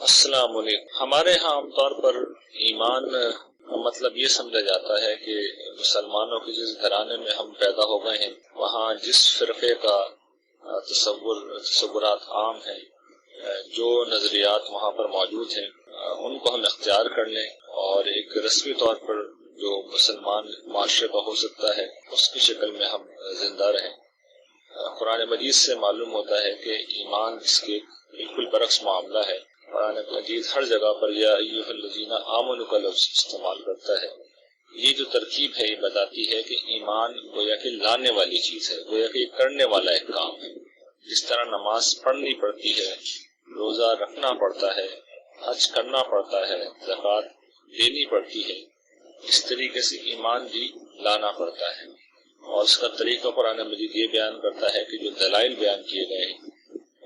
السلام علیکم۔ ہمارے ہاں عام طور پر ایمان کا مطلب یہ سمجھا جاتا ہے کہ مسلمانوں کے جس گھرانے میں ہم پیدا ہو گئے ہیں وہاں جس فرقے کا تصورات عام ہیں، جو نظریات وہاں پر موجود ہیں، ان کو ہم اختیار کر لیں اور ایک رسمی طور پر جو مسلمان معاشرے کا ہو سکتا ہے اس کی شکل میں ہم زندہ رہیں۔ قرآن مجید سے معلوم ہوتا ہے کہ ایمان اس کے بالکل برعکس معاملہ ہے۔ قرآن مجید ہر جگہ پر یا ایھا الذین آمنوا کا لفظ استعمال کرتا ہے۔ یہ جو ترکیب ہے یہ بتاتی ہے کہ ایمان گویا کہ لانے والی چیز ہے، گویا کہ یہ کرنے والا ایک کام ہے۔ جس طرح نماز پڑھنی پڑتی ہے، روزہ رکھنا پڑتا ہے، حج کرنا پڑتا ہے، زکوٰۃ دینی پڑتی ہے، اس طریقے سے ایمان بھی لانا پڑتا ہے۔ اور اس کا طریقہ قرآن مجید یہ بیان کرتا ہے کہ جو دلائل بیان کیے گئے ہیں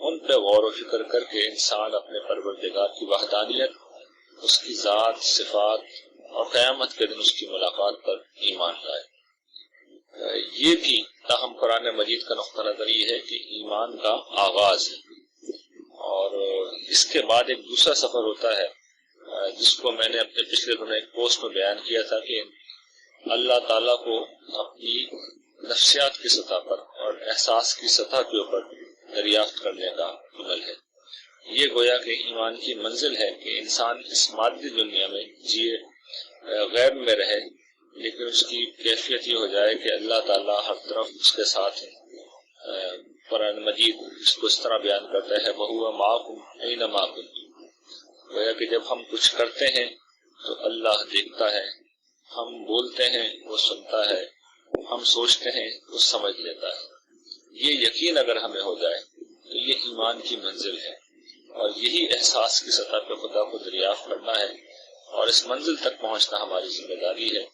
ان پہ غور و فکر کر کے انسان اپنے پروردگار کی وحدانیت، اس کی ذات، صفات اور قیامت کے دن اس کی ملاقات پر ایمان لائے۔ یہ بھی تاہم قرآن مجید کا نقطہ نظر یہ ہے کہ ایمان کا آغاز ہے اور اس کے بعد ایک دوسرا سفر ہوتا ہے جس کو میں نے اپنے پچھلے دنوں ایک پوسٹ میں بیان کیا تھا کہ اللہ تعالیٰ کو اپنی نفسیات کی سطح پر اور احساس کی سطح کے اوپر دریافت کرنے کا عمل ہے۔ یہ گویا کہ ایمان کی منزل ہے کہ انسان اس مادی دنیا میں جیے، غیب میں رہے، لیکن اس کی کیفیت یہ ہو جائے کہ اللہ تعالیٰ ہر طرف اس کے ساتھ ہے۔ قرآن مجید اس کو اس طرح بیان کرتا ہے وَهُوَ مَعَكُمْ أَيْنَمَا كُنتُمْ، گویا کہ جب ہم کچھ کرتے ہیں تو اللہ دیکھتا ہے، ہم بولتے ہیں وہ سنتا ہے، ہم سوچتے ہیں وہ سمجھ لیتا ہے۔ یہ یقین اگر ہمیں ہو جائے تو یہ ایمان کی منزل ہے اور یہی احساس کی سطح پہ خدا کو دریافت کرنا ہے اور اس منزل تک پہنچنا ہماری ذمہ داری ہے۔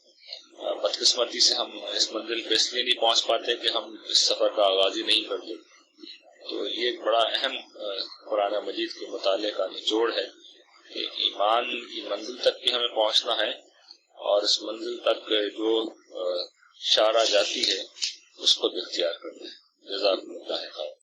بدقسمتی سے ہم اس منزل پہ اس لیے نہیں پہنچ پاتے کہ ہم اس سفر کا آغاز ہی نہیں کرتے۔ تو یہ ایک بڑا اہم قرآن مجید کے مطالعے کا نچوڑ ہے کہ ایمان کی منزل تک بھی ہمیں پہنچنا ہے اور اس منزل تک جو شارع جاتی ہے اس کو بھی اختیار کرنا ہے۔ جزاکم اللہ خیر۔